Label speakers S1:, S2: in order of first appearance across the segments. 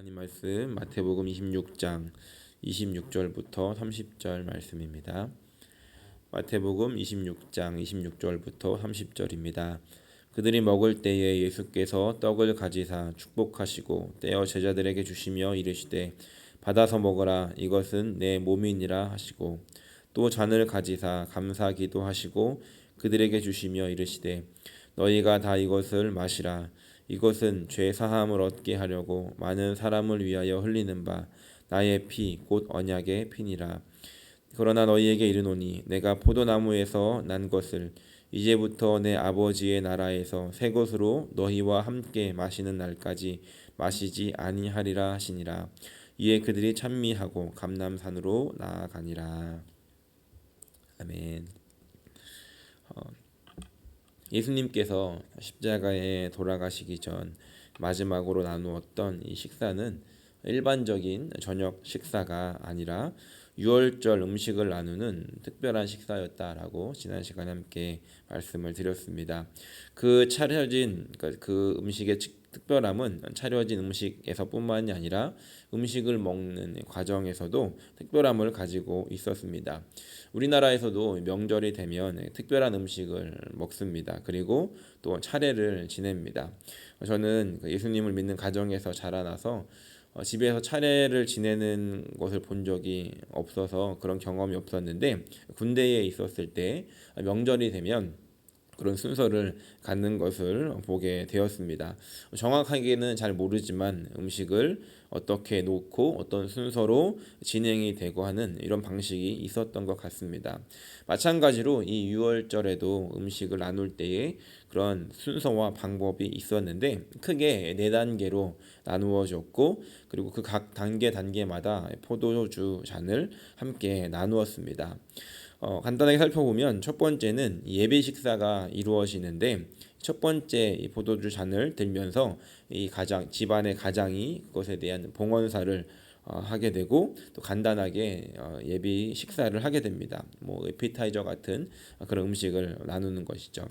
S1: 하나님 말씀 마태복음 26장 26절부터 30절 말씀입니다. 마태복음 26장 26절부터 30절입니다. 그들이 먹을 때에 예수께서 떡을 가지사 축복하시고 떼어 제자들에게 주시며 이르시되 받아서 먹으라 이것은 내 몸이니라 하시고 또 잔을 가지사 감사 기도하시고 그들에게 주시며 이르시되 너희가 다 이것을 마시라 이것은 죄 사함을 얻게 하려고 많은 사람을 위하여 흘리는 바 나의 피 곧 언약의 피니라. 그러나 너희에게 이르노니 내가 포도나무에서 난 것을 이제부터 내 아버지의 나라에서 새 것으로 너희와 함께 마시는 날까지 마시지 아니하리라 하시니라. 이에 그들이 찬미하고 감람산으로 나아가니라. 아멘. 예수님께서 십자가에 돌아가시기 전 마지막으로 나누었던 이 식사는 일반적인 저녁 식사가 아니라 유월절 음식을 나누는 특별한 식사였다라고 지난 시간에 함께 말씀을 드렸습니다. 그 차려진 그 음식의 특별함은 차려진 음식에서뿐만이 아니라 음식을 먹는 과정에서도 특별함을 가지고 있었습니다. 우리나라에서도 명절이 되면 특별한 음식을 먹습니다. 그리고 또 차례를 지냅니다. 저는 예수님을 믿는 가정에서 자라나서 집에서 차례를 지내는 것을 본 적이 없어서 그런 경험이 없었는데 군대에 있었을 때 명절이 되면 그런 순서를 갖는 것을 보게 되었습니다. 정확하게는 잘 모르지만 음식을 어떻게 놓고 어떤 순서로 진행이 되고 하는 이런 방식이 있었던 것 같습니다. 마찬가지로 이 유월절에도 음식을 나눌 때에 그런 순서와 방법이 있었는데 크게 네 단계로 나누어졌고 그리고 그 각 단계마다 포도주 잔을 함께 나누었습니다. 간단하게 살펴보면 첫 번째는 예배 식사가 이루어지는데 첫 번째 이 포도주 잔을 들면서 이 집안의 가장이 그것에 대한 봉헌사를 하게 되고 또 간단하게 예비 식사를 하게 됩니다. 뭐 에피타이저 같은 그런 음식을 나누는 것이죠.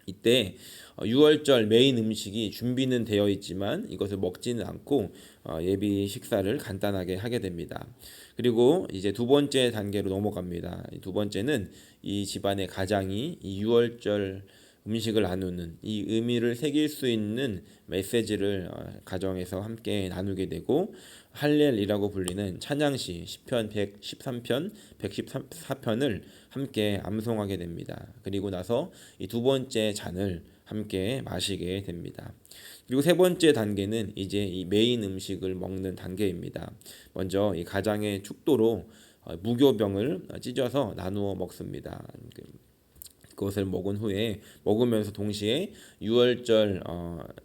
S1: 이때 유월절 메인 음식이 준비는 되어 있지만 이것을 먹지는 않고 예비 식사를 간단하게 하게 됩니다. 그리고 이제 두 번째 단계로 넘어갑니다. 두 번째는 이 집안의 가장이 이 유월절 음식을 나누는 이 의미를 새길 수 있는 메시지를 가정에서 함께 나누게 되고 할렐이라고 불리는 찬양시 시편 113편, 114편을 함께 암송하게 됩니다. 그리고 나서 이 두 번째 잔을 함께 마시게 됩니다. 그리고 세 번째 단계는 이제 이 메인 음식을 먹는 단계입니다. 먼저 이 가장의 축도로 무교병을 찢어서 나누어 먹습니다. 그것을 먹은 후에 먹으면서 동시에 유월절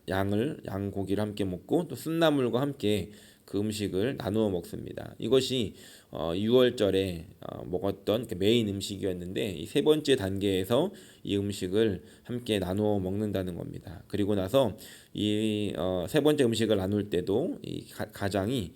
S1: 양고기를 함께 먹고 또 쓴나물과 함께 그 음식을 나누어 먹습니다. 이것이 유월절에 먹었던 메인 음식이었는데 이 세 번째 단계에서 이 음식을 함께 나누어 먹는다는 겁니다. 그리고 나서 이 세 번째 음식을 나눌 때도 이 가장이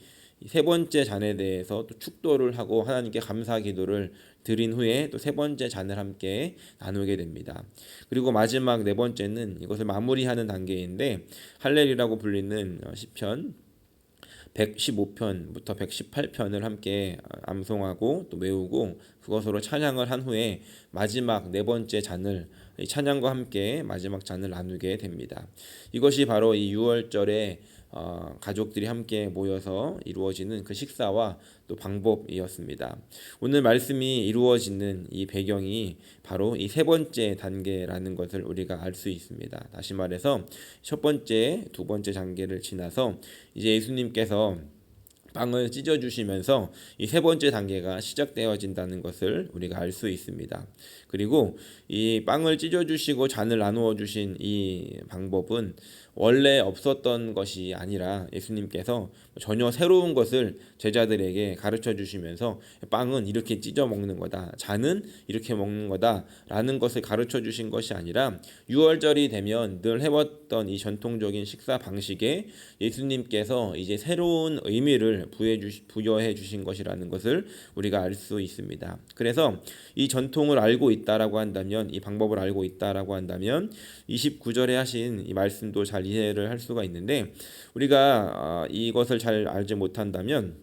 S1: 세 번째 잔에 대해서 또 축도를 하고 하나님께 감사 기도를 드린 후에 또 세 번째 잔을 함께 나누게 됩니다. 그리고 마지막 네 번째는 이것을 마무리하는 단계인데 할렐이라고 불리는 시편 115편부터 118편을 함께 암송하고 또 외우고 그것으로 찬양을 한 후에 마지막 네 번째 잔을 찬양과 함께 마지막 잔을 나누게 됩니다. 이것이 바로 이 유월절에 가족들이 함께 모여서 이루어지는 그 식사와 또 방법이었습니다. 오늘 말씀이 이루어지는 이 배경이 바로 이 세 번째 단계라는 것을 우리가 알 수 있습니다. 다시 말해서 첫 번째, 두 번째 단계를 지나서 이제 예수님께서 빵을 찢어 주시면서 이 세 번째 단계가 시작되어진다는 것을 우리가 알 수 있습니다. 그리고 이 빵을 찢어 주시고 잔을 나누어 주신 이 방법은 원래 없었던 것이 아니라 예수님께서 전혀 새로운 것을 제자들에게 가르쳐 주시면서 빵은 이렇게 찢어 먹는 거다, 잔은 이렇게 먹는 거다라는 것을 가르쳐 주신 것이 아니라 유월절이 되면 늘 해왔던 이 전통적인 식사 방식에 예수님께서 이제 새로운 의미를 부여해 주신 것이라는 것을 우리가 알 수 있습니다. 그래서 이 전통을 알고 있다라고 한다면, 이 방법을 알고 있다라고 한다면 29절에 하신 이 말씀도 잘 잘 이해를 할 수가 있는데 우리가 이것을 잘 알지 못한다면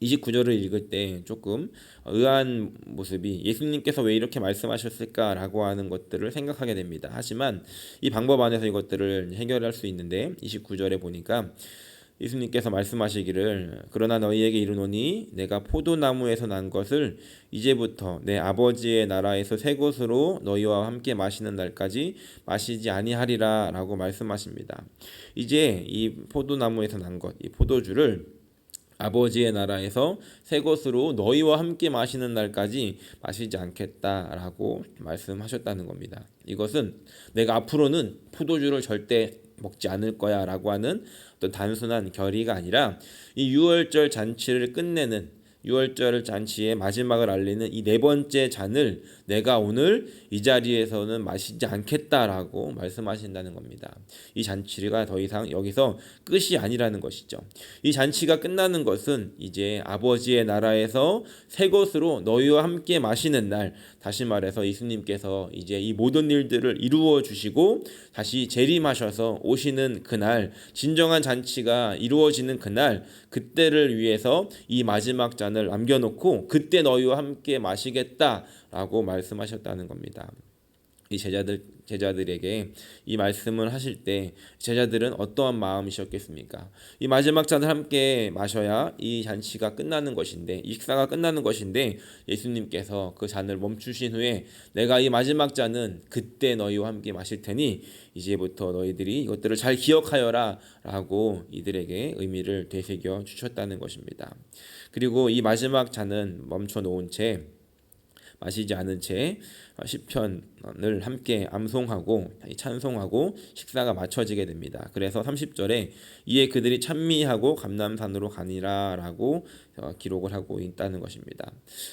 S1: 29절을 읽을 때 조금 의아한 모습이 예수님께서 왜 이렇게 말씀하셨을까라고 하는 것들을 생각하게 됩니다. 하지만 이 방법 안에서 이것들을 해결할 수 있는데 29절에 보니까 예수님께서 말씀하시기를 그러나 너희에게 이르노니 내가 포도나무에서 난 것을 이제부터 내 아버지의 나라에서 새 것으로 너희와 함께 마시는 날까지 마시지 아니하리라 라고 말씀하십니다. 이제 이 포도나무에서 난 것, 이 포도주를 아버지의 나라에서 새 것으로 너희와 함께 마시는 날까지 마시지 않겠다라고 말씀하셨다는 겁니다. 이것은 내가 앞으로는 포도주를 절대 먹지 않을 거야 라고 하는 어떤 단순한 결의가 아니라 이 유월절 잔치를 끝내는 유월절 잔치의 마지막을 알리는 이 네 번째 잔을 내가 오늘 이 자리에서는 마시지 않겠다라고 말씀하신다는 겁니다. 이 잔치가 더 이상 여기서 끝이 아니라는 것이죠. 이 잔치가 끝나는 것은 이제 아버지의 나라에서 새 것으로 너희와 함께 마시는 날, 다시 말해서 예수님께서 이제 이 모든 일들을 이루어 주시고 다시 재림하셔서 오시는 그날, 진정한 잔치가 이루어지는 그날, 그때를 위해서 이 마지막 잔을 남겨놓고 그때 너희와 함께 마시겠다라고 말씀하셨다는 겁니다. 이 제자들에게 이 말씀을 하실 때 제자들은 어떠한 마음이셨겠습니까? 이 마지막 잔을 함께 마셔야 이 잔치가 끝나는 것인데, 이 식사가 끝나는 것인데 예수님께서 그 잔을 멈추신 후에 내가 이 마지막 잔은 그때 너희와 함께 마실 테니 이제부터 너희들이 이것들을 잘 기억하여라 라고 이들에게 의미를 되새겨 주셨다는 것입니다. 그리고 이 마지막 잔은 멈춰 놓은 채 마시지 않은 채 시편을 함께 암송하고 찬송하고 식사가 마쳐지게 됩니다. 그래서 30절에 이에 그들이 찬미하고 감람산으로 가니라 라고 기록을 하고 있다는 것입니다.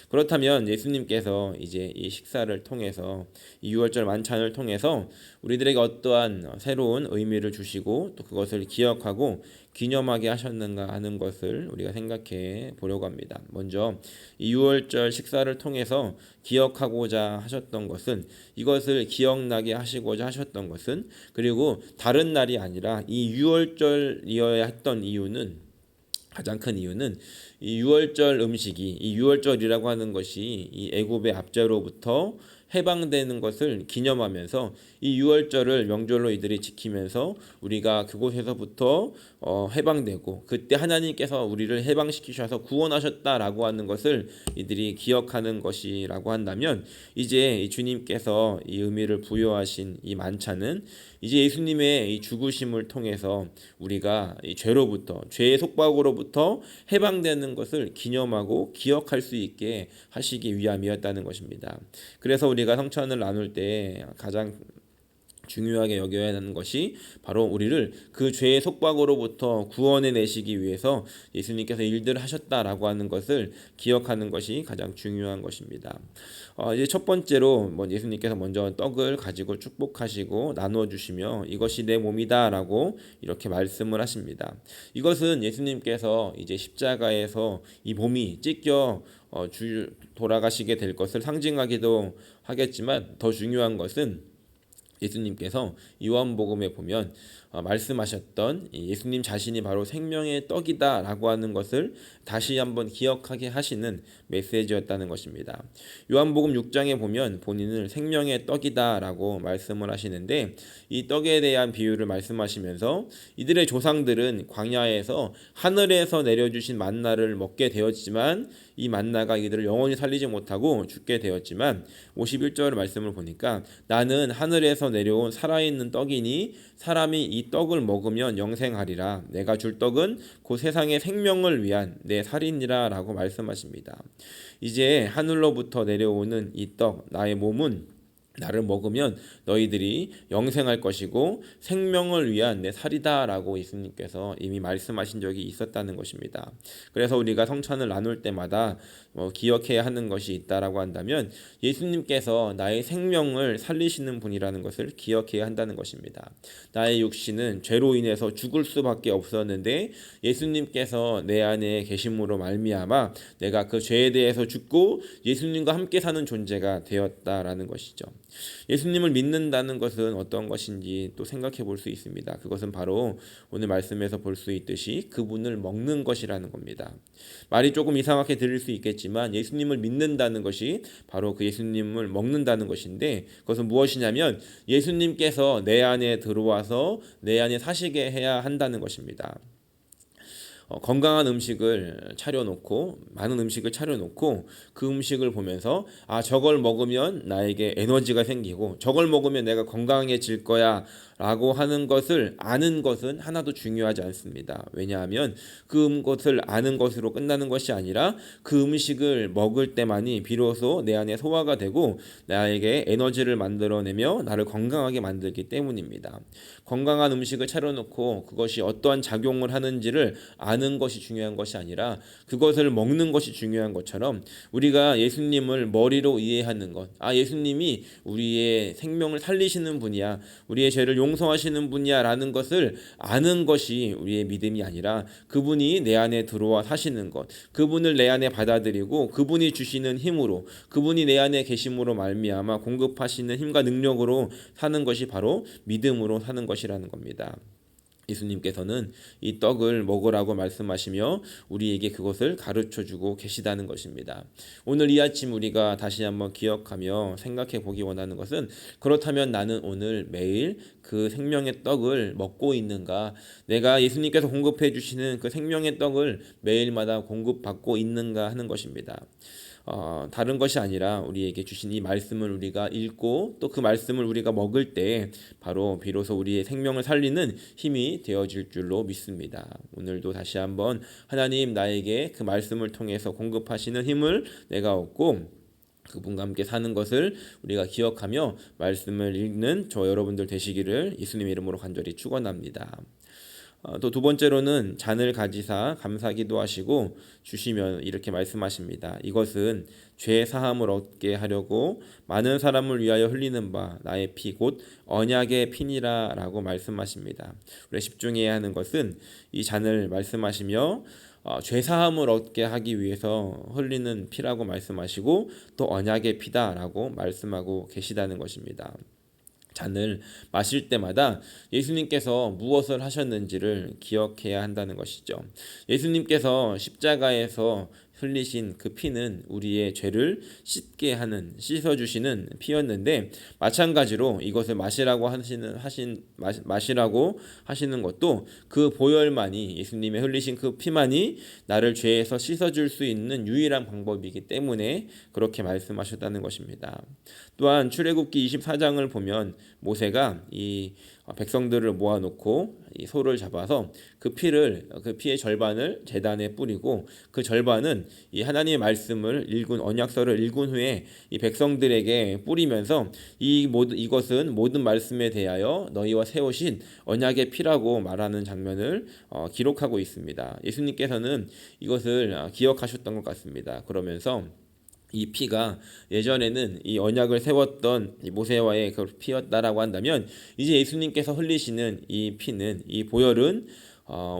S1: 그렇다면 예수님께서 이제 이 식사를 통해서 이 6월절 만찬을 통해서 우리들에게 어떠한 새로운 의미를 주시고 또 그것을 기억하고 기념하게 하셨는가 하는 것을 우리가 생각해 보려고 합니다. 먼저 이 6월절 식사를 통해서 기억하고자 하셨던 것은, 이것을 기억나게 하시고자 하셨던 것은, 그리고 다른 날이 아니라 이 6월절이어야 했던 이유는, 가장 큰 이유는 이 6월절 음식이, 이 6월절이라고 하는 것이 이 애굽의 압제로부터 해방되는 것을 기념하면서 이 6월절을 명절로 이들이 지키면서 우리가 그곳에서부터 해방되고 그때 하나님께서 우리를 해방시키셔서 구원하셨다라고 하는 것을 이들이 기억하는 것이라고 한다면, 이제 이 주님께서 이 의미를 부여하신 이 만찬은 이제 예수님의 이 죽으심을 통해서 우리가 이 죄로부터, 죄의 속박으로부터 해방되는 것을 기념하고 기억할 수 있게 하시기 위함이었다는 것입니다. 그래서 우리가 성찬을 나눌 때 가장 중요하게 여겨야 하는 것이 바로 우리를 그 죄의 속박으로부터 구원해 내시기 위해서 예수님께서 일들을 하셨다라고 하는 것을 기억하는 것이 가장 중요한 것입니다. 이제 첫 번째로 예수님께서 먼저 떡을 가지고 축복하시고 나누어 주시며 이것이 내 몸이다라고 이렇게 말씀을 하십니다. 이것은 예수님께서 이제 십자가에서 이 몸이 찢겨 돌아가시게 될 것을 상징하기도 하겠지만, 더 중요한 것은 예수님께서 요한복음에 보면 말씀하셨던 예수님 자신이 바로 생명의 떡이다라고 하는 것을 다시 한번 기억하게 하시는 메시지였다는 것입니다. 요한복음 6장에 보면 본인을 생명의 떡이다라고 말씀을 하시는데, 이 떡에 대한 비유를 말씀하시면서 이들의 조상들은 광야에서 하늘에서 내려주신 만나를 먹게 되었지만 이 만나가 이들을 영원히 살리지 못하고 죽게 되었지만, 51절 말씀을 보니까 나는 하늘에서 내려온 살아있는 떡이니 사람이 이 떡을 먹으면 영생하리라. 내가 줄 떡은 곧 세상의 생명을 위한 내 살이니라 라고 말씀하십니다. 이제 하늘로부터 내려오는 이 떡, 나의 몸은 나를 먹으면 너희들이 영생할 것이고 생명을 위한 내 살이다라고 예수님께서 이미 말씀하신 적이 있었다는 것입니다. 그래서 우리가 성찬을 나눌 때마다 기억해야 하는 것이 있다라고 한다면 예수님께서 나의 생명을 살리시는 분이라는 것을 기억해야 한다는 것입니다. 나의 육신은 죄로 인해서 죽을 수밖에 없었는데 예수님께서 내 안에 계심으로 말미암아 내가 그 죄에 대해서 죽고 예수님과 함께 사는 존재가 되었다라는 것이죠. 예수님을 믿는다는 것은 어떤 것인지 또 생각해 볼 수 있습니다. 그것은 바로 오늘 말씀에서 볼 수 있듯이 그분을 먹는 것이라는 겁니다. 말이 조금 이상하게 들릴 수 있겠지만 예수님을 믿는다는 것이 바로 그 예수님을 먹는다는 것인데, 그것은 무엇이냐면 예수님께서 내 안에 들어와서 내 안에 사시게 해야 한다는 것입니다. 건강한 음식을 차려놓고 많은 음식을 차려놓고 그 음식을 보면서 저걸 먹으면 나에게 에너지가 생기고 저걸 먹으면 내가 건강해질 거야 라고 하는 것을 아는 것은 하나도 중요하지 않습니다. 왜냐하면 그것을 아는 것으로 끝나는 것이 아니라 그 음식을 먹을 때만이 비로소 내 안에 소화가 되고 나에게 에너지를 만들어내며 나를 건강하게 만들기 때문입니다. 건강한 음식을 차려놓고 그것이 어떠한 작용을 하는지를 아는 것이 중요한 것이 아니라 그것을 먹는 것이 중요한 것처럼, 우리가 예수님을 머리로 이해하는 것, 예수님이 우리의 생명을 살리시는 분이야, 우리의 죄를 용서하시는 분이야 라는 것을 아는 것이 우리의 믿음이 아니라 그분이 내 안에 들어와 사시는 것, 그분을 내 안에 받아들이고 그분이 주시는 힘으로, 그분이 내 안에 계심으로 말미암아 공급하시는 힘과 능력으로 사는 것이 바로 믿음으로 사는 것이라는 겁니다. 예수님께서는 이 떡을 먹으라고 말씀하시며 우리에게 그것을 가르쳐주고 계시다는 것입니다. 오늘 이 아침 우리가 다시 한번 기억하며 생각해 보기 원하는 것은, 그렇다면 나는 오늘 매일 그 생명의 떡을 먹고 있는가? 내가 예수님께서 공급해 주시는 그 생명의 떡을 매일마다 공급받고 있는가 하는 것입니다. 다른 것이 아니라 우리에게 주신 이 말씀을 우리가 읽고 또 그 말씀을 우리가 먹을 때 바로 비로소 우리의 생명을 살리는 힘이 되어질 줄로 믿습니다. 오늘도 다시 한번 하나님, 나에게 그 말씀을 통해서 공급하시는 힘을 내가 얻고 그분과 함께 사는 것을 우리가 기억하며 말씀을 읽는 저 여러분들 되시기를 예수님의 이름으로 간절히 축원합니다. 또 두 번째로는 잔을 가지사 감사기도 하시고 주시면 이렇게 말씀하십니다. 이것은 죄 사함을 얻게 하려고 많은 사람을 위하여 흘리는 바 나의 피 곧 언약의 피니라 라고 말씀하십니다. 우리가 집중해야 하는 것은 이 잔을 말씀하시며 죄 사함을 얻게 하기 위해서 흘리는 피라고 말씀하시고 또 언약의 피다라고 말씀하고 계시다는 것입니다. 잔을 마실 때마다 예수님께서 무엇을 하셨는지를 기억해야 한다는 것이죠. 예수님께서 십자가에서 흘리신 그 피는 우리의 죄를 씻어주시는 피였는데, 마찬가지로 이것을 마시라고 하시는 것도 그 보혈만이, 예수님의 흘리신 그 피만이 나를 죄에서 씻어줄 수 있는 유일한 방법이기 때문에 그렇게 말씀하셨다는 것입니다. 또한 출애굽기 24장을 보면 모세가 이 백성들을 모아놓고 이 소를 잡아서 그 피의 절반을 제단에 뿌리고 그 절반은 이 하나님의 말씀을 읽은 언약서를 읽은 후에 이 백성들에게 뿌리면서 이것은 모든 말씀에 대하여 너희와 세우신 언약의 피라고 말하는 장면을 기록하고 있습니다. 예수님께서는 이것을 기억하셨던 것 같습니다. 그러면서 이 피가 예전에는 이 언약을 세웠던 이 모세와의 그 피였다라고 한다면, 이제 예수님께서 흘리시는 이 피는, 이 보혈은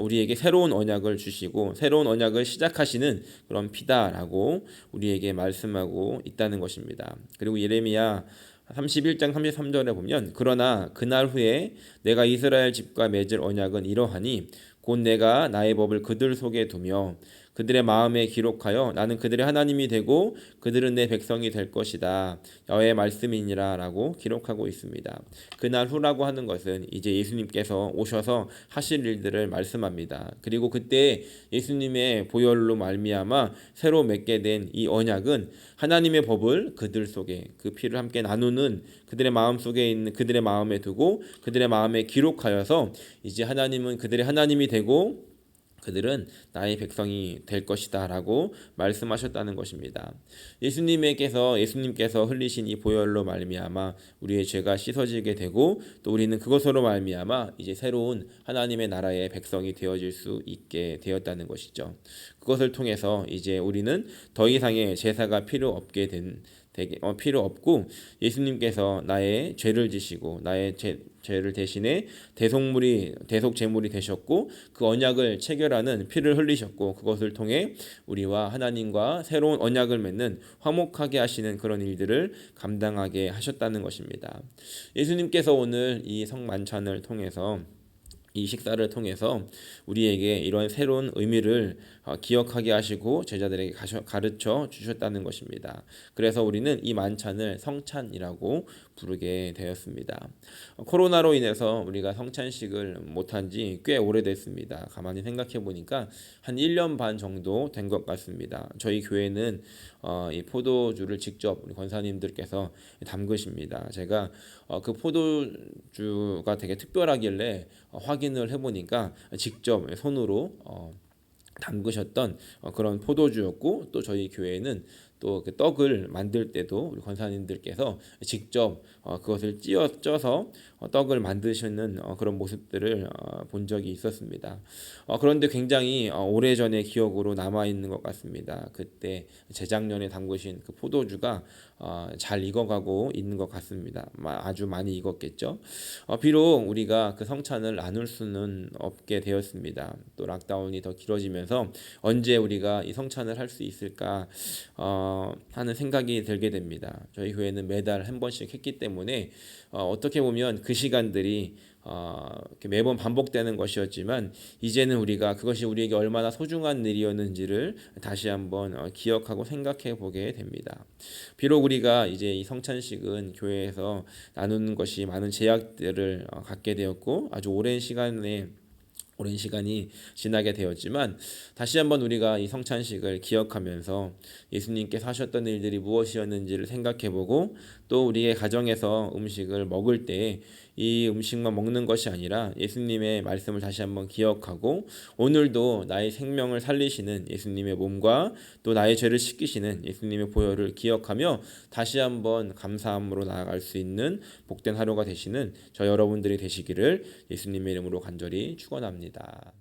S1: 우리에게 새로운 언약을 주시고 새로운 언약을 시작하시는 그런 피다라고 우리에게 말씀하고 있다는 것입니다. 그리고 예레미야 31장 33절에 보면, 그러나 그날 후에 내가 이스라엘 집과 맺을 언약은 이러하니 곧 내가 나의 법을 그들 속에 두며 그들의 마음에 기록하여 나는 그들의 하나님이 되고 그들은 내 백성이 될 것이다. 여호와의 말씀이니라 라고 기록하고 있습니다. 그날 후라고 하는 것은 이제 예수님께서 오셔서 하실 일들을 말씀합니다. 그리고 그때 예수님의 보혈로 말미암아 새로 맺게 된 이 언약은 하나님의 법을 그들 속에, 그 피를 함께 나누는 그들의 마음 속에 있는, 그들의 마음에 두고 그들의 마음에 기록하여서 이제 하나님은 그들의 하나님이 되고 그들은 나의 백성이 될 것이다 라고 말씀하셨다는 것입니다. 예수님께서 흘리신 이 보혈로 말미암아 우리의 죄가 씻어지게 되고 또 우리는 그것으로 말미암아 이제 새로운 하나님의 나라의 백성이 되어질 수 있게 되었다는 것이죠. 그것을 통해서 이제 우리는 더 이상의 제사가 필요 없게 필요 없고 예수님께서 나의 죄를 지시고 나의 죄를 대신에 대속 제물이 되셨고 그 언약을 체결하는 피를 흘리셨고 그것을 통해 우리와 하나님과 새로운 언약을 맺는 화목하게 하시는 그런 일들을 감당하게 하셨다는 것입니다. 예수님께서 오늘 이 성만찬을 통해서 이 식사를 통해서 우리에게 이런 새로운 의미를 기억하게 하시고 제자들에게 가르쳐 주셨다는 것입니다. 그래서 우리는 이 만찬을 성찬이라고 부르게 되었습니다. 코로나로 인해서 우리가 성찬식을 못한 지 꽤 오래됐습니다. 가만히 생각해 보니까 한 1년 반 정도 된 것 같습니다. 저희 교회는 이 포도주를 직접 우리 권사님들께서 담그십니다. 제가 그 포도주가 되게 특별하길래 확인을 해보니까 직접 손으로 담그셨던 그런 포도주였고 또 저희 교회는 또 그 떡을 만들 때도 우리 권사님들께서 직접 그것을 쪄서 떡을 만드시는 그런 모습들을 본 적이 있었습니다. 그런데 굉장히 오래전의 기억으로 남아 있는 것 같습니다. 그때 재작년에 담그신 그 포도주가 잘 익어가고 있는 것 같습니다. 아주 많이 익었겠죠. 비록 우리가 그 성찬을 나눌 수는 없게 되었습니다. 또 락다운이 더 길어지면서 언제 우리가 이 성찬을 할 수 있을까 하는 생각이 들게 됩니다. 저희 교회는 매달 한 번씩 했기 때문에 어떻게 보면 그 시간들이 매번 반복되는 것이었지만 이제는 우리가 그것이 우리에게 얼마나 소중한 일이었는지를 다시 한번 기억하고 생각해 보게 됩니다. 비록 우리가 이제 이 성찬식은 교회에서 나누는 것이 많은 제약들을 갖게 되었고 아주 오랜 시간이 지나게 되었지만 다시 한번 우리가 이 성찬식을 기억하면서 예수님께서 하셨던 일들이 무엇이었는지를 생각해보고 또 우리의 가정에서 음식을 먹을 때 이 음식만 먹는 것이 아니라 예수님의 말씀을 다시 한번 기억하고 오늘도 나의 생명을 살리시는 예수님의 몸과 또 나의 죄를 씻기시는 예수님의 보혈을 기억하며 다시 한번 감사함으로 나아갈 수 있는 복된 하루가 되시는 저 여러분들이 되시기를 예수님의 이름으로 간절히 축원합니다.